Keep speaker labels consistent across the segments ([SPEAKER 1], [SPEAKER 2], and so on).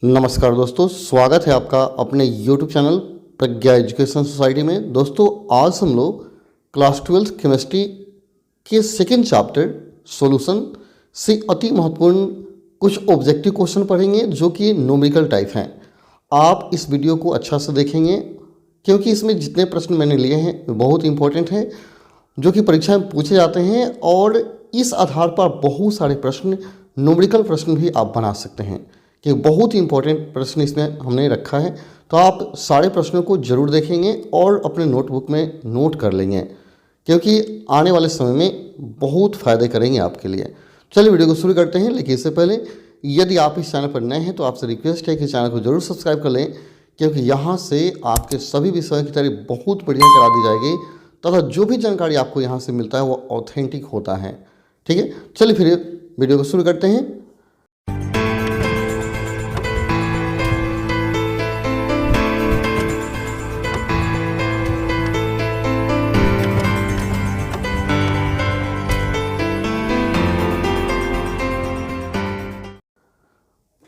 [SPEAKER 1] नमस्कार दोस्तों, स्वागत है आपका अपने YouTube चैनल प्रज्ञा एजुकेशन सोसाइटी में। दोस्तों आज हम लोग क्लास 12 केमिस्ट्री के सेकेंड चैप्टर सॉल्यूशन से अति महत्वपूर्ण कुछ ऑब्जेक्टिव क्वेश्चन पढ़ेंगे जो कि न्यूमेरिकल टाइप हैं। आप इस वीडियो को अच्छा से देखेंगे क्योंकि इसमें जितने प्रश्न मैंने लिए हैं बहुत इंपॉर्टेंट हैं, जो कि परीक्षा में पूछे जाते हैं और इस आधार पर बहुत सारे प्रश्न न्यूमेरिकल प्रश्न भी आप बना सकते हैं कि बहुत ही इंपॉर्टेंट प्रश्न इसमें हमने रखा है। तो आप सारे प्रश्नों को जरूर देखेंगे और अपने नोटबुक में नोट कर लेंगे क्योंकि आने वाले समय में बहुत फ़ायदे करेंगे आपके लिए। चलिए वीडियो को शुरू करते हैं, लेकिन इससे पहले यदि आप इस चैनल पर नए हैं तो आपसे रिक्वेस्ट है कि चैनल को जरूर सब्सक्राइब कर लें क्योंकि यहाँ से आपके सभी विषयों की तैयारी बहुत बढ़िया करा दी जाएगी तथा जो भी जानकारी आपको यहाँ से मिलता है वो ऑथेंटिक होता है। ठीक है, चलिए फिर वीडियो को शुरू करते हैं।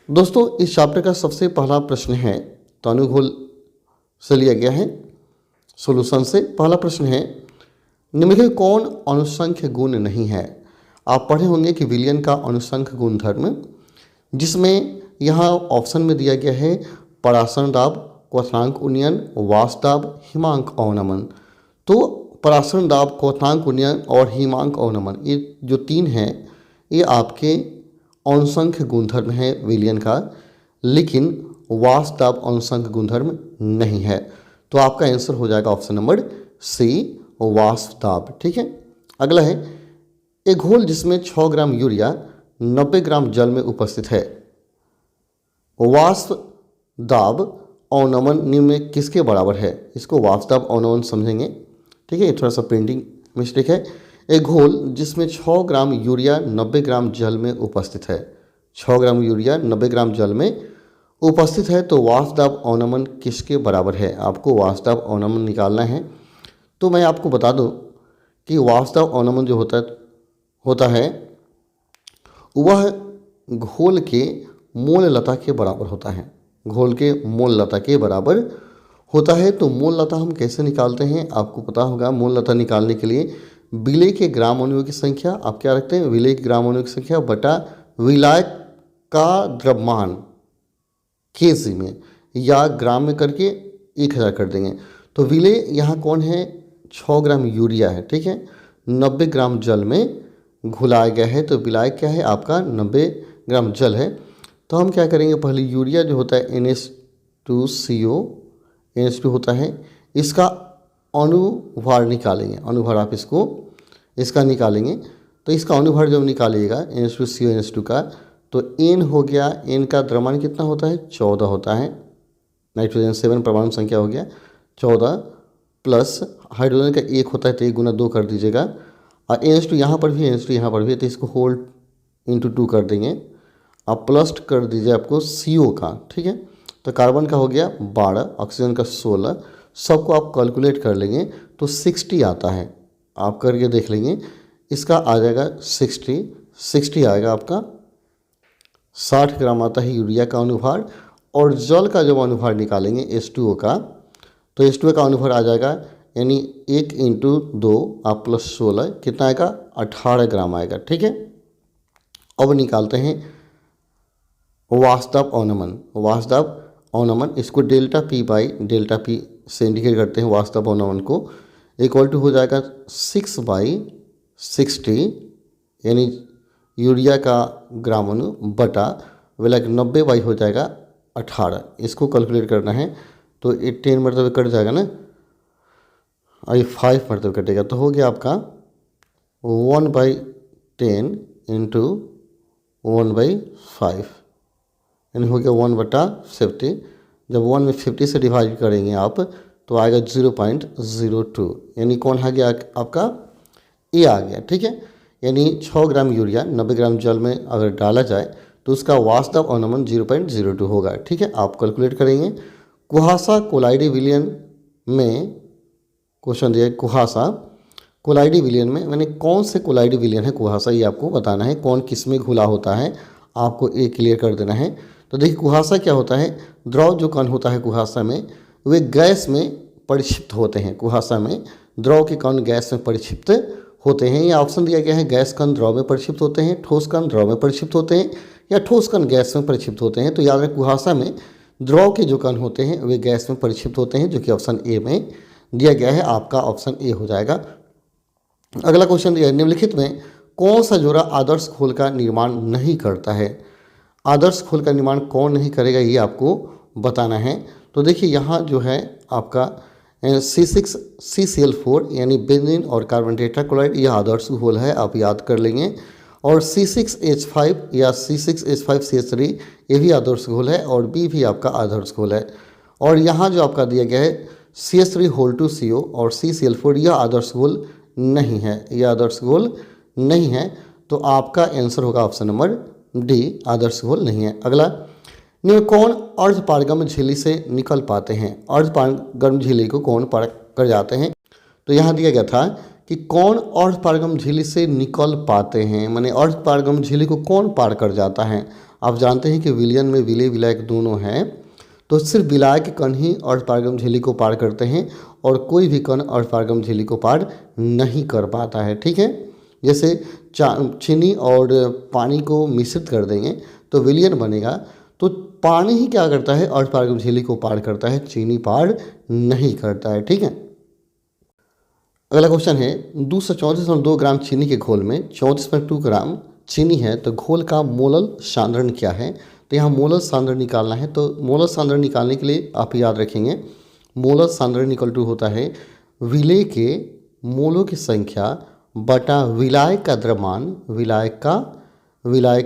[SPEAKER 1] दोस्तों इस चैप्टर का सबसे पहला प्रश्न है तो अनुघोल से लिया गया है। सॉल्यूशन से पहला प्रश्न है, निम्नलिखित कौन अनुसंख्य गुण नहीं है। आप पढ़े होंगे कि विलियन का अनुसंख्य गुणधर्म, जिसमें यहाँ ऑप्शन में दिया गया है परासरण दाब, क्वथनांक उन्नयन, वाष्प दाब, हिमांक अवनमन। तो परासरण दाब, क्वथनांक उन्नयन और हिमांक अवनमन, ये जो तीन हैं ये आपके अनुसंख्य गुणधर्म है विलियन का, लेकिन वाष्प दाब अनुसंख्य गुणधर्म नहीं है। तो आपका आंसर हो जाएगा ऑप्शन नंबर सी, वाष्प दाब। ठीक है, अगला है, एक घोल जिसमें 6 ग्राम यूरिया 90 ग्राम जल में उपस्थित है, वाष्प दाब अवनमन निम्न में किसके बराबर है। इसको वाष्प दाब अवनमन समझेंगे। ठीक है, ये थोड़ा सा प्रिंटिंग मिस्टेक है। एक घोल जिसमें 6 ग्राम यूरिया 90 ग्राम जल में उपस्थित है, 6 ग्राम यूरिया 90 ग्राम जल में उपस्थित है, तो वाष्प दाब अवनमन किसके बराबर है। आपको वाष्प दाब अवनमन निकालना है। तो मैं आपको बता दूं कि वाष्प दाब अवनमन जो होता है वह घोल के मोल लता के बराबर होता है, घोल के मोल लता के बराबर होता है। तो मोल लता हम कैसे निकालते हैं आपको पता होगा। मोल लता निकालने के लिए विलेय के ग्राम अणुओं की संख्या आप क्या रखते हैं, विलेय के ग्राम अणुओं की संख्या बटा विलायक का द्रव्यमान केजी में या ग्राम में करके 1000 कर देंगे। तो विलेय यहाँ कौन है, 6 ग्राम यूरिया है। ठीक है, 90 ग्राम जल में घुलाया गया है, तो विलायक क्या है आपका 90 ग्राम जल है। तो हम क्या करेंगे, पहले यूरिया जो होता है NH2CO NH2 होता है, इसका अनुभार निकालेंगे। अनुभार आप इसका निकालेंगे। तो इसका अनुभार जब निकालिएगा NH2CO NH2 का, तो N हो गया, N का द्रव्यमान कितना होता है 14 होता है। नाइट्रोजन 7 परमाणु संख्या हो गया 14 प्लस हाइड्रोजन का 1 होता है, तो 1 गुना 2 कर दीजिएगा। और NH2 यहाँ पर भी NH2 यहाँ पर भी, तो इसको होल इंटू 2 कर देंगे। आप प्लस कर दीजिए आपको CO का। ठीक है, तो कार्बन का हो गया 12, ऑक्सीजन का 16, सबको आप कैलकुलेट कर लेंगे तो 60 आता है। आप करके देख लेंगे, इसका आ जाएगा 60 आएगा आपका 60 ग्राम आता है यूरिया का अनुभार। और जल का जब अनुभार निकालेंगे H2O का, तो H2O का अनुभार आ जाएगा, यानी 1 इंटू 2 आप प्लस 16 कितना आएगा 18 ग्राम आएगा। ठीक है, अब निकालते हैं वाष्प दाब अवनमन। वाष्प दाब अवनमन इसको ΔP से इंडिकेट करते हैं वाष्प दाब अवनमन को, इक्वल टू हो जाएगा 6/60, यानी यूरिया का ग्राम अणु बटा विलायक 90 हो जाएगा 18। इसको कैलकुलेट करना है तो ये 10 मरतबे कट जाएगा ना, और ये 5 मरतबे कटेगा, तो हो गया आपका 1/10 इंटू 1/5, यानी हो गया 1/50। जब 1 में 50 से डिवाइड करेंगे आप तो आएगा 0.02, यानी कौन आ गया आपका ए आ गया। ठीक है, यानी 6 ग्राम यूरिया 90 ग्राम जल में अगर डाला जाए तो उसका वाष्प दाब अवनमन 0.02 होगा। ठीक है, आप कैलकुलेट करेंगे। कुहासा कोलाइडी विलियन में क्वेश्चन दिया है, कुहासा कोलाइडी विलियन में, मैंने कौन से कोलाइडी विलियन है कुहासा, ये आपको बताना है। कौन किस में घुला होता है आपको ये क्लियर कर देना है। तो देखिए कुहासा क्या होता है, द्रव जो कण होता है कुहासा में वे गैस में परिक्षिप्त होते हैं। कुहासा में द्रव के कण गैस में परिक्षिप्त होते हैं। ये ऑप्शन दिया गया है, गैस कण द्रव में परिक्षिप्त होते हैं, ठोस कण द्रव में परिक्षिप्त होते हैं या ठोस कण गैस में परिक्षिप्त होते हैं। तो याद रखें कुहासा में द्रव के जो कण होते हैं वे गैस में परिक्षिप्त होते हैं, जो कि ऑप्शन ए में दिया गया है। आपका ऑप्शन ए हो जाएगा। अगला क्वेश्चन दिया है, निम्नलिखित में कौन सा जोड़ा आदर्श खोल का निर्माण नहीं करता है। आदर्श खोल का निर्माण कौन नहीं करेगा ये आपको बताना है। तो देखिए यहाँ जो है आपका C6CCl4 यानी बेंजीन और कार्बन टेट्राक्लोराइड यह आदर्श घोल है, आप याद कर लेंगे। और C6H5 या C6H5CH3 ये भी आदर्श घोल है और बी भी आपका आदर्श घोल है। और यहाँ जो आपका दिया गया है CH3 2CO और CCl4 यह आदर्श घोल नहीं है, यह आदर्श घोल नहीं है। तो आपका आंसर होगा ऑप्शन नंबर डी, आदर्श घोल नहीं है। अगला, निम्न कौन अर्धपारगम झिल्ली से निकल पाते हैं। अर्धपारगम झिल्ली को कौन पार कर जाते हैं। तो यहाँ दिया गया था कि कौन अर्धपारगम झिल्ली से निकल पाते हैं, माने अर्धपारगम झिल्ली को कौन पार कर जाता है। आप जानते हैं कि विलयन में विलय विलायक दोनों हैं, तो सिर्फ विलायक कण ही अर्धपारगम झिल्ली को पार करते हैं और कोई भी कण अर्धपारगम झिल्ली को पार नहीं कर पाता है। ठीक है, जैसे चीनी और पानी को मिश्रित कर देंगे तो विलयन बनेगा, तो पानी ही क्या करता है, अर्धपारगम झिल्ली को पार करता है, चीनी पार नहीं करता है। ठीक है, अगला क्वेश्चन है, 234.2 ग्राम चीनी के घोल में 34.2 ग्राम चीनी है, तो घोल का मोलल सांद्रण क्या है। तो यहाँ मोलल सांद्रण निकालना है। तो मोलल सांद्रण निकालने के लिए आप याद रखेंगे, मोलल सांद्रण इक्वल टू होता है विलय के मोलों की संख्या बटा विलायक का द्रव्यमान, विलायक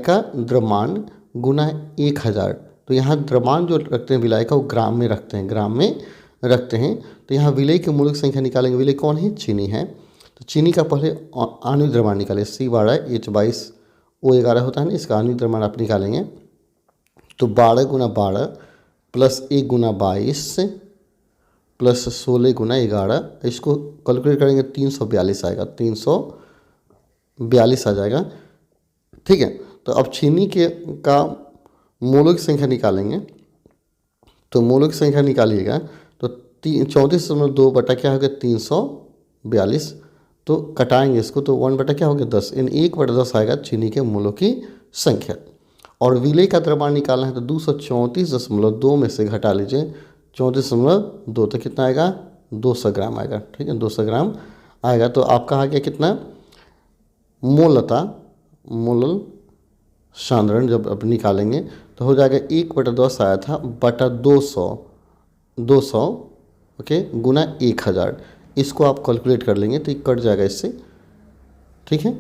[SPEAKER 1] का द्रव्यमान गुना 1000। तो यहाँ द्रव्यमान जो रखते हैं विलायक का वो ग्राम में रखते हैं, तो यहाँ विलय के मोलों की संख्या निकालेंगे। विलय कौन है, चीनी है। तो चीनी का पहले आणविक द्रव्यमान निकालें, C12H22O11 होता है ना, इसका आणविक द्रव्यमान आप निकालेंगे। तो 12 × 12 प्लस 1 × 22 प्लस 16 × 11, इसको कैलकुलेट करेंगे 342 आएगा, 342 आ जाएगा। ठीक है, तो अब चीनी का मोलों की संख्या निकालेंगे। तो मोलों की संख्या निकालिएगा तो 34.2 बटा क्या हो गया 342, तो कटाएंगे इसको तो 1 बटा क्या हो गया 10, यानी 1/10 आएगा चीनी के मोलों की संख्या। और विलय का द्रव्यमान निकालना है तो 234.2 में से घटा लीजिए 34.2, तो कितना आएगा 200 ग्राम आएगा। ठीक है, 200 ग्राम आएगा। तो आपका आ गया कितना, मोलल सांद्रण जब अब निकालेंगे तो हो जाएगा 1/10 आया था बटा 200 ओके गुना 1000। इसको आप कैलकुलेट कर लेंगे तो ये कट जाएगा इससे। ठीक है,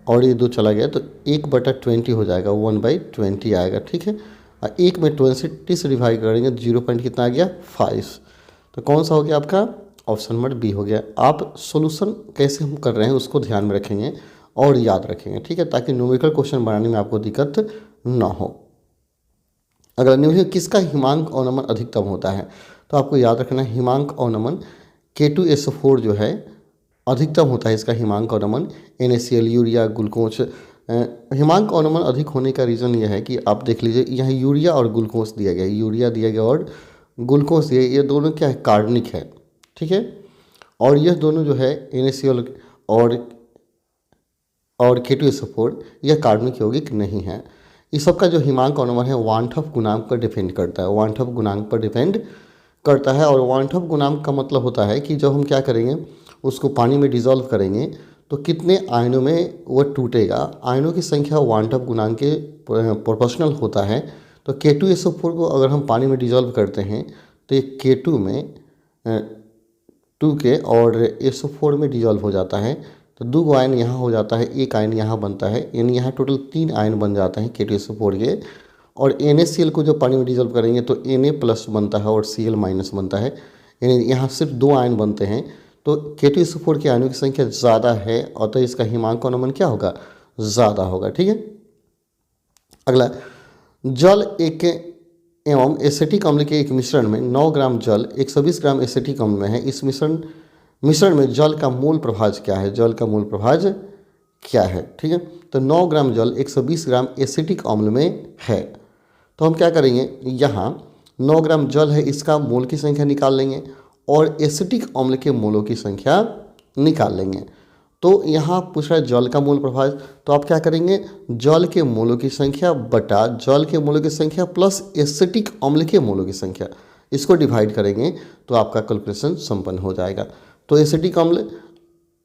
[SPEAKER 1] और ये 2 चला गया तो 1/20 हो जाएगा, 1/20 आएगा। ठीक है, और 1 में 20 से डिवाइड करेंगे 0 पॉइंट कितना आ गया 5। तो कौन सा हो गया आपका, ऑप्शन नंबर बी हो गया। आप सोल्यूशन कैसे हम कर रहे हैं उसको ध्यान में रखेंगे और याद रखेंगे। ठीक है, ताकि न्यूमेरिकल क्वेश्चन बनाने में आपको दिक्कत ना हो। अगर निम्नलिखित किसका हिमांक अवनमन अधिकतम होता है, तो आपको याद रखना है हिमांक अवनमन K2SO4 जो है अधिकतम होता है, इसका हिमांक अवनमन। NaCl, urea, glucose. हिमांक अवनमन अधिक होने का रीज़न यह है कि आप देख लीजिए यहाँ यूरिया और ग्लूकोज दिया गया है, यूरिया दिया गया और ग्लूकोज दिया, ये दोनों क्या है कार्बनिक है। ठीक है, और यह दोनों जो है NaCl और K2SO4 यह कार्बनिक यौगिक नहीं है। इस सब का जो हिमांक अवनमन है वानठफ गुणांक पर डिपेंड करता है, वानठफ गुणांक पर डिपेंड करता है। और वानठफ गुणांक का मतलब होता है कि जब हम क्या करेंगे उसको पानी में डिज़ोल्व करेंगे तो कितने आयनों में वह टूटेगा, आयनों की संख्या वानठफ गुणांक के प्रोपोर्शनल होता है। तो K2SO4 को अगर हम पानी में डिज़ोल्व करते हैं तो ये K2 में 2 के और SO4 में डिज़ोल्व हो जाता है, तो 2 आयन यहाँ हो जाता है, 1 आयन यहाँ बनता है, यानी यहाँ टोटल 3 आयन बन जाते हैं K2SO4 के। और NaCl को जो पानी में डिज़ोल्व करेंगे तो Na+ बनता है और Cl- बनता है, यानी यहाँ सिर्फ 2 आयन बनते हैं। तो K2SO4 के आयनों की संख्या ज़्यादा है और तो इसका हिमांक अवनमन क्या होगा, ज़्यादा होगा। ठीक है, अगला, जल एक एवं एसिटिक अम्ल के एक मिश्रण में 9 ग्राम जल 120 ग्राम एसिटिक अम्ल में है। इस मिश्रण में जल का मूल प्रभाज क्या है, जल का मूल प्रभाज क्या है। ठीक है, तो 9 ग्राम जल 120 ग्राम एसिटिक अम्ल में है, तो हम क्या करेंगे, यहाँ 9 ग्राम जल है, इसका मोल की संख्या निकाल लेंगे और एसिटिक अम्ल के मोलों की संख्या निकाल लेंगे। तो यहाँ पूछ रहा है जल का मोल प्रभाव, तो आप क्या करेंगे, जल के मोलों की संख्या बटा जल के मोलों की संख्या प्लस एसिटिक अम्ल के मोलों की संख्या, इसको डिवाइड करेंगे तो आपका कैलकुलेशन संपन्न हो जाएगा। तो एसिटिक अम्ल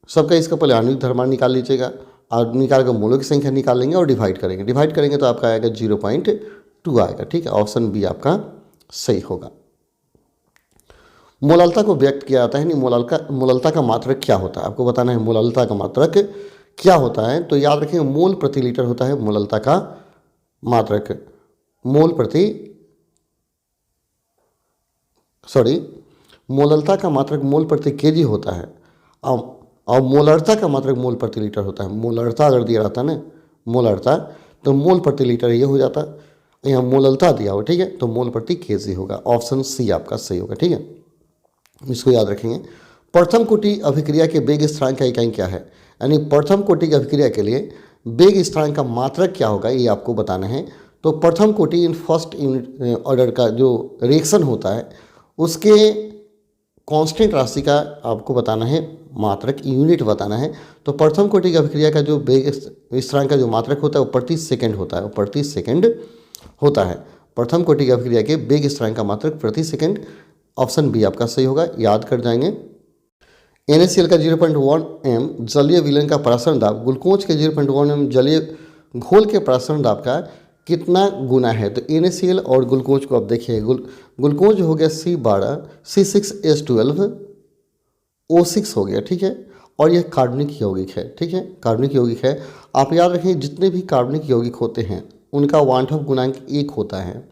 [SPEAKER 1] सबका, इसका पहले आणविक द्रव्यमान निकाल लीजिएगा और निकाल कर मोलों की संख्या निकाल लेंगे और डिवाइड करेंगे तो आपका आएगा 0.2 आएगा। ठीक है, ऑप्शन बी आपका सही होगा। मोलालता को व्यक्त किया जाता है, नहीं मोलालता का मात्रक क्या होता है, आपको बताना है मोलालता का मात्रक क्या होता है। तो याद रखें मोल प्रति लीटर होता है मोलालता का मात्रक, मोलालता का मात्रक मोल प्रति केजी होता है और मोलारता का मात्रक मोल प्रति लीटर होता है। मोलारता अगर दिया रहता ना, मोलारता, तो मोल प्रति लीटर ये हो जाता, यहाँ मोलालता दिया हो, ठीक है, तो मोल प्रति केजी होगा। ऑप्शन सी आपका सही होगा। ठीक है, इसको याद रखेंगे। प्रथम कोटि अभिक्रिया के वेग स्थिरांक का इकाई क्या है, यानी प्रथम कोटि की अभिक्रिया के लिए वेग स्थिरांक का मात्रक क्या होगा, ये आपको बताना है। तो प्रथम कोटि इन फर्स्ट यूनिट ऑर्डर का जो रिएक्शन होता है उसके कांस्टेंट राशि का आपको बताना है, मात्रक यूनिट बताना है। तो प्रथम कोटि की अभिक्रिया का जो वेग स्थिरांक का जो मात्रक होता है वो प्रति सेकंड होता है, प्रथम कोटि की अभिक्रिया के वेग स्थिरांक का मात्रक प्रति सेकंड। ऑप्शन बी आपका सही होगा, याद कर जाएंगे। NaCl का 0.1 m जलीय विलयन का परासरण दाब ग्लूकोज के 0.1 m जलीय घोल के परासरण दाब का कितना गुना है। तो NaCl और ग्लूकोज को आप देखिए, ग्लूकोज हो गया C12 C6H12O6 हो गया, ठीक है, और यह कार्बनिक यौगिक है। ठीक है, कार्बनिक यौगिक है। आप याद रखें जितने भी कार्बनिक यौगिक होते हैं उनका वांठव गुणांक 1 होता है,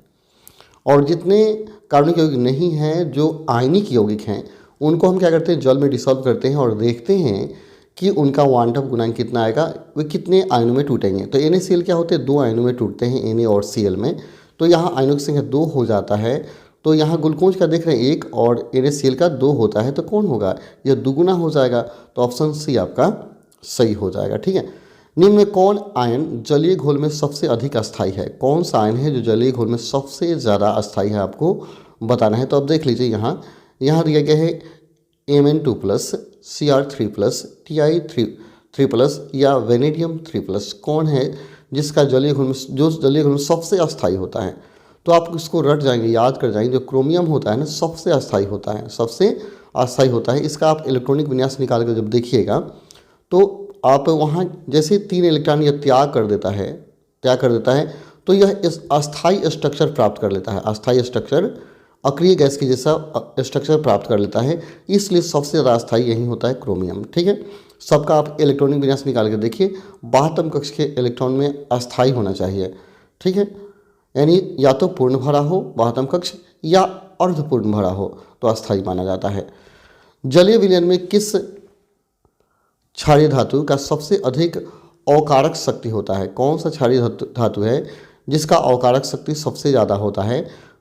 [SPEAKER 1] और जितने कार्बनिक यौगिक नहीं हैं जो आयनिक यौगिक हैं उनको हम क्या करते हैं, जल में डिसॉल्व करते हैं और देखते हैं कि उनका वांठव गुणांक कितना आएगा, वे कितने आयनों में टूटेंगे। तो NaCl क्या होते हैं, 2 आयनों में टूटते हैं, Na और Cl में। तो यहाँ आयनों की संख्या 2 हो जाता है। तो यहाँ ग्लूकोज का देख रहे हैं 1 और NaCl का 2 होता है, तो कौन होगा, यह दुगुना हो जाएगा। तो ऑप्शन सी आपका सही हो जाएगा। ठीक है, निम्न में कौन आयन जलीय घोल में सबसे अधिक अस्थायी है, कौन सा आयन है जो जलीय घोल में सबसे ज़्यादा अस्थायी है, आपको बताना है। तो अब देख लीजिए, यहाँ दिया गया है Mn2+, Cr3+, Ti3+ या वेनेडियम 3+, कौन है जिसका जलीय घोल में सबसे अस्थायी होता है। तो आप इसको रट जाएंगे, याद कर जाएंगे, जो क्रोमियम होता है ना सबसे अस्थायी होता है। इसका आप इलेक्ट्रॉनिक विन्यास निकाल कर जब देखिएगा तो आप वहाँ जैसे 3 इलेक्ट्रॉन यह त्याग कर देता है तो यह इस अस्थायी स्ट्रक्चर प्राप्त कर लेता है, अस्थायी स्ट्रक्चर अक्रिय गैस की जैसा स्ट्रक्चर प्राप्त कर लेता है, इसलिए सबसे ज़्यादा अस्थायी यही होता है क्रोमियम। ठीक है, सबका आप इलेक्ट्रॉनिक विन्यास निकाल कर देखिए, 72 कक्ष के इलेक्ट्रॉन में अस्थायी होना चाहिए। ठीक है, यानी या तो पूर्ण भरा हो 72 कक्ष या अर्धपूर्ण भरा हो तो अस्थायी माना जाता है। जलीय विलयन में किस क्षारीय धातु का सबसे अधिक अवकारक शक्ति होता है, कौन सा क्षारीय धातु है जिसका अवकारक शक्ति सबसे ज़्यादा होता है।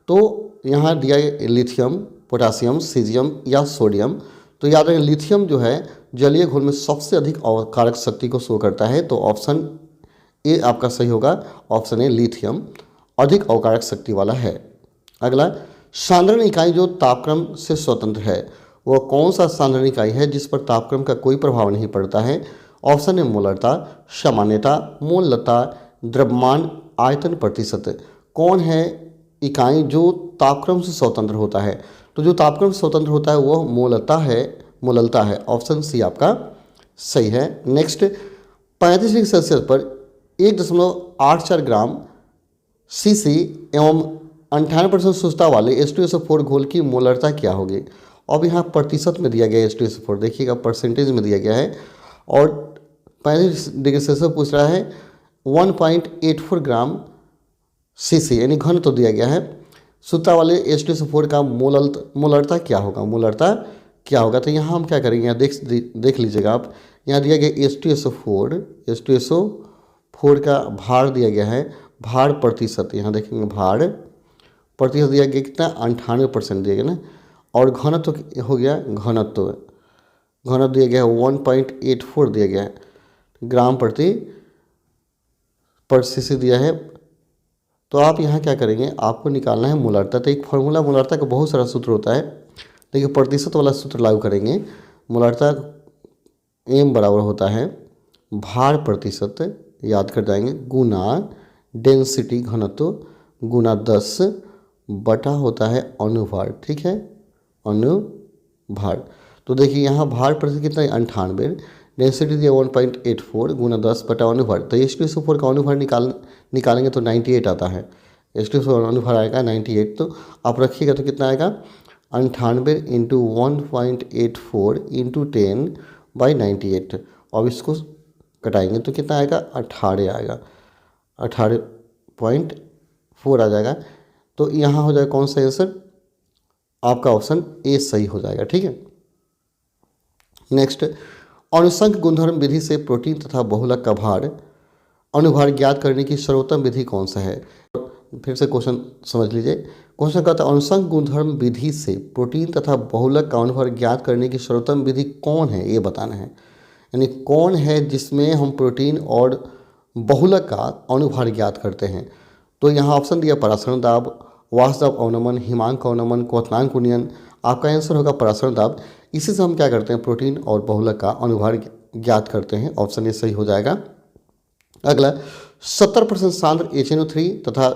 [SPEAKER 1] तो यहाँ दिया गया लिथियम, पोटासियम, सीजियम या सोडियम। तो याद रखें लिथियम जो है जलीय घोल में सबसे अधिक अवकारक शक्ति को शो करता है, तो ऑप्शन ए आपका सही होगा। ऑप्शन ए लिथियम अधिक अवकारक शक्ति वाला है। अगला, सांद्रण इकाई जो तापक्रम से स्वतंत्र है वह कौन सा सांद्रण इकाई है जिस पर तापक्रम का कोई प्रभाव नहीं पड़ता है। ऑप्शन ए मोलरता, सामान्यता, मोललता, द्रव्यमान, आयतन प्रतिशत, कौन है इकाई जो तापक्रम से स्वतंत्र होता है। तो जो तापक्रम से स्वतंत्र होता है वह मोललता है। ऑप्शन सी आपका सही है। नेक्स्ट, 35 डिग्री सेल्सियस पर 1.84 ग्राम Cc एवं 98% शुद्धता वाले H2SO4 घोल की मोलरता क्या होगी। अब यहाँ प्रतिशत में दिया गया है H2SO4, देखिएगा परसेंटेज में दिया गया है, और 35 डिग्री सेल्सियस पूछ रहा है 1.84 ग्राम Cc यानी घन तो दिया गया है। शुद्धता वाले H2SO4 का मोलरता क्या होगा। तो यहाँ हम क्या करेंगे, यहाँ देख लीजिएगा आप, यहाँ दिया गया H2SO4 का भार दिया गया है, भार प्रतिशत, यहाँ देखेंगे भार प्रतिशत दिया गया कितना, 98% दिया गया ना, और घनत्व हो गया, घनत्व दिया गया है 1.84 दिया गया है ग्राम प्रति सीसी दिया है तो आप यहाँ क्या करेंगे, आपको निकालना है मोलार्ता। तो एक फार्मूला मोलार्ता का बहुत सारा सूत्र होता है, लेकिन प्रतिशत वाला सूत्र लागू करेंगे। मोलार्ता एम बराबर होता है भार प्रतिशत, याद कर जाएंगे, गुना डेंसिटी घनत्व गुना 10 बटा होता है अनुभार। ठीक है, अनुभार। तो देखिए यहाँ भार प्रतिशत कितना है 98, डेंसिटी दिया 1.84 गुना 10 बटा अनुभार। तो H2SO4 का अनुभार निकालेंगे तो 98 आता है। H2SO4 अनुभार आएगा 98, तो आप रखिएगा तो कितना आएगा 98 इंटू 1.84 इंटू 10/98। अब इसको कटाएंगे तो कितना आएगा 18 आएगा, 18.4 आ जाएगा। तो यहाँ हो जाएगा कौन सा आंसर, आपका ऑप्शन ए सही हो जाएगा। ठीक है, नेक्स्ट, अनुसंख गुणधर्म विधि से प्रोटीन तथा बहुलक का भार अनुभार ज्ञात करने की सर्वोत्तम विधि कौन सा है। फिर से क्वेश्चन समझ लीजिए। क्वेश्चन कहता है अनुसंख गुणधर्म विधि से प्रोटीन तथा बहुलक का अनुभार ज्ञात करने की सर्वोत्तम विधि कौन है, ये बताना है। यानी कौन है जिसमें हम प्रोटीन और बहुलक का अनुभार ज्ञात करते हैं। तो यहाँ ऑप्शन दिया परासरण दाब, वाष्प दाब अवनमन, हिमांक अवनमन, क्वथनांक उन्नयन। आपका आंसर होगा परासरण दाब। इसी से हम क्या करते हैं, प्रोटीन और बहुलक का अनुभार ज्ञात करते हैं। ऑप्शन ए सही हो जाएगा। अगला, 70% सांद्र HNO3 तथा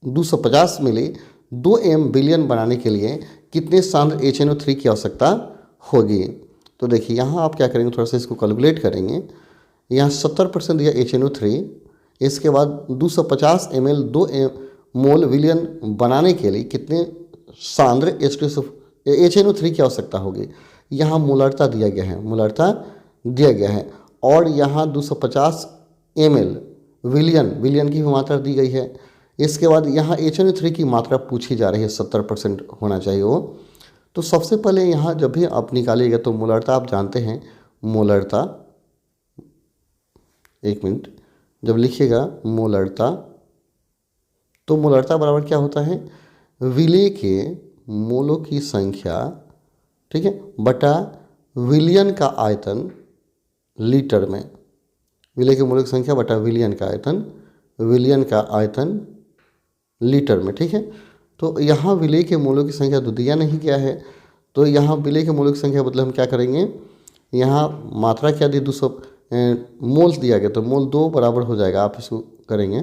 [SPEAKER 1] 250 मिली 2m बिलियन बनाने के लिए कितने सांद्र HNO3 की आवश्यकता होगी। तो देखिए यहाँ आप क्या करेंगे, थोड़ा सा इसको कैलकुलेट करेंगे। यहाँ 70% दिया HNO3, इसके बाद 250 ml 2 मोल विलियन बनाने के लिए कितने सांद्र HNO3 की आवश्यकता होगी। यहाँ मोलार्ता दिया गया है, मोलार्ता दिया गया है, और यहाँ 250 ml विलियन की भी मात्रा दी गई है। इसके बाद यहाँ HNO3 की मात्रा पूछी जा रही है, 70% होना चाहिए वो। तो सबसे पहले यहाँ जब भी आप निकालिएगा तो मोलार्ता आप जानते हैं, मोलार्ता, एक मिनट, जब लिखिएगा मोलार्ता तो मोलार्ता बराबर क्या होता है, विलेय के मोलों की संख्या, ठीक है, बटा विलियन का आयतन लीटर में। विलेय के मोलों की संख्या बटा विलियन का आयतन लीटर में। ठीक है, तो यहाँ विलेय के मोलों की संख्या तो दिया नहीं गया है, तो यहाँ विलेय के मोलों की संख्या मतलब हम क्या करेंगे, यहाँ मात्रा क्या दी 200 मोल्स दिया गया, तो मोल 2 बराबर हो जाएगा। आप इसको करेंगे,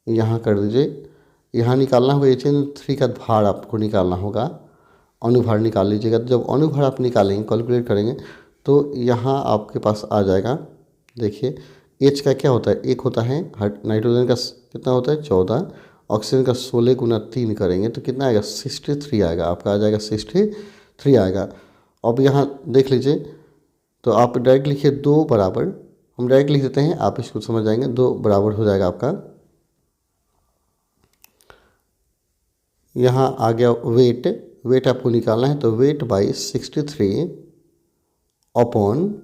[SPEAKER 1] यहाँ कर दीजिए, यहाँ निकालना होगा HNO3 का भार आपको निकालना होगा, अनुभार निकाल लीजिएगा। तो जब अनुभार आप निकालेंगे, कैलकुलेट करेंगे, तो यहाँ आपके पास आ जाएगा। देखिए H का क्या होता है, एक होता है, नाइट्रोजन का कितना होता है 14, ऑक्सीजन का 16 गुना 3 करेंगे तो कितना आएगा 63 आएगा, आपका आ जाएगा 63 आएगा। अब यहाँ देख लीजिए, तो आप डायरेक्ट लिखिए 2 बराबर, हम डायरेक्ट लिख देते हैं, आप इसको समझ जाएंगे। 2 बराबर हो जाएगा आपका, यहाँ आ गया वेट आपको निकालना है, तो वेट बाई 63 अपॉन,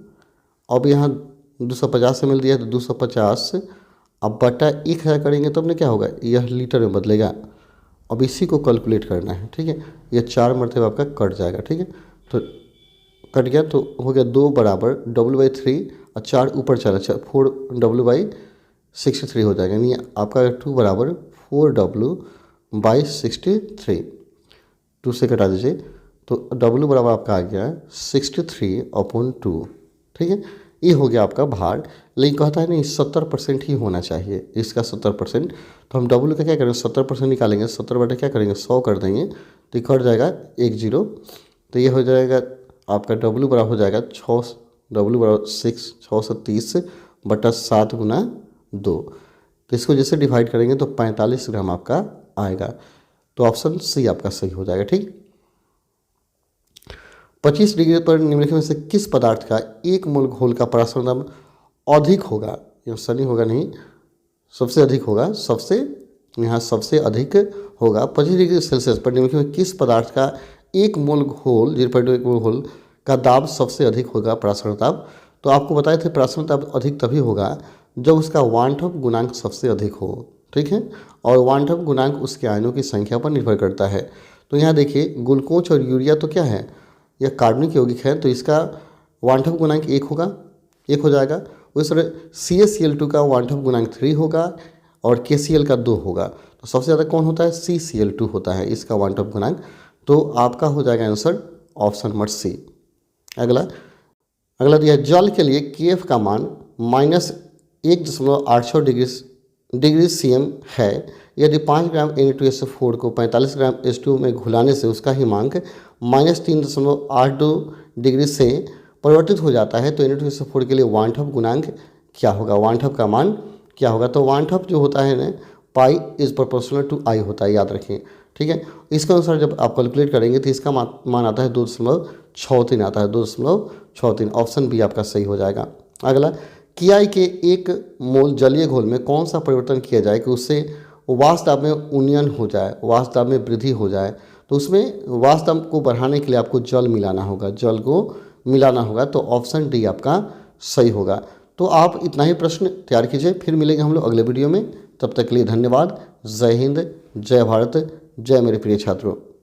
[SPEAKER 1] अब यहाँ 250 ml दिया है तो 250, अब बटा 1000 करेंगे तो अपने क्या होगा, यह लीटर में बदलेगा। अब इसी को कैलकुलेट करना है। ठीक है, यह 4 मरतबा आपका कट जाएगा। ठीक है, तो कट गया तो हो गया 2 बराबर W/3 और 4 ऊपर चला, 4 W/63 हो जाएगा। यानी आपका 2 बराबर 4W/63, 2 से कटा दीजिए तो W बराबर आपका आ गया 63/2। ठीक है, ये हो गया आपका भार। लेकिन कहता है नहीं 70% ही होना चाहिए, इसका 70%। तो हम W का क्या करेंगे, 70% निकालेंगे, 70 बटे क्या करेंगे 100 कर देंगे, तो कट जाएगा 10। तो ये हो जाएगा आपका W बराबर हो जाएगा 6, W बराबर 630 बटा 7 गुना 2। तो इसको जैसे डिवाइड करेंगे तो 45 ग्राम आपका आएगा। तो ऑप्शन सी आपका सही हो जाएगा। ठीक, 25 डिग्री पर निम्नलिखित में से किस पदार्थ का 1 मोल घोल का परासरण दाब अधिक होगा, ये सनी होगा नहीं, सबसे अधिक होगा, सबसे अधिक होगा 25 डिग्री सेल्सियस पर निम्नलिखित में किस पदार्थ का 1 मोल घोल 0.1 मोल घोल का दाब सबसे अधिक होगा, परासरण दाब। तो आपको बताए थे परासरण दाब अधिक तभी होगा जब उसका वांठप गुणांक सबसे अधिक हो। ठीक है, और वांठप गुणांक उसके आयनों की संख्या पर निर्भर करता है। तो यहाँ देखिए ग्लूकोज और यूरिया तो क्या है, यह कार्बनिक यौगिक है, तो इसका वांठप गुणांक 1 होगा, 1 हो जाएगा। उस तरह CaCl2 का वांठप गुणांक 3 होगा और KCl का 2 होगा, तो सबसे ज़्यादा कौन होता है? CCl2 होता है इसका वांटप गुणांक। तो आपका हो जाएगा आंसर ऑप्शन नंबर सी। अगला अगला दिया जल के लिए KF का मान -1.86 डिग्री CM है। यदि 5 ग्राम Na2SO4 को 45 ग्राम H2 में घुलाने से उसका हिमांक -3.82 डिग्री से परिवर्तित हो जाता है, तो Na2SO4 के लिए वांठप गुणांक क्या होगा? वांठप का मान क्या होगा? तो वांठप जो होता है ना, पाई इज प्रोपोर्शनल टू आई होता है, याद रखें। ठीक है, इसके अनुसार जब आप कैलकुलेट करेंगे तो इसका मान आता है 2.63 आता है, 2.63। ऑप्शन बी आपका सही हो जाएगा। अगला कियाई के 1 मोल जलीय घोल में कौन सा परिवर्तन किया जाए कि उससे वाष्प दाब में उन्नयन हो जाए, वाष्प दाब में वृद्धि हो जाए? तो उसमें वाष्प दाब को बढ़ाने के लिए आपको जल मिलाना होगा, जल को मिलाना होगा। तो ऑप्शन डी आपका सही होगा। तो आप इतना ही प्रश्न तैयार कीजिए, फिर मिलेंगे हम लोग अगले वीडियो में। तब तक के लिए धन्यवाद। जय हिंद, जय भारत, जय मेरे प्रिय छात्रों।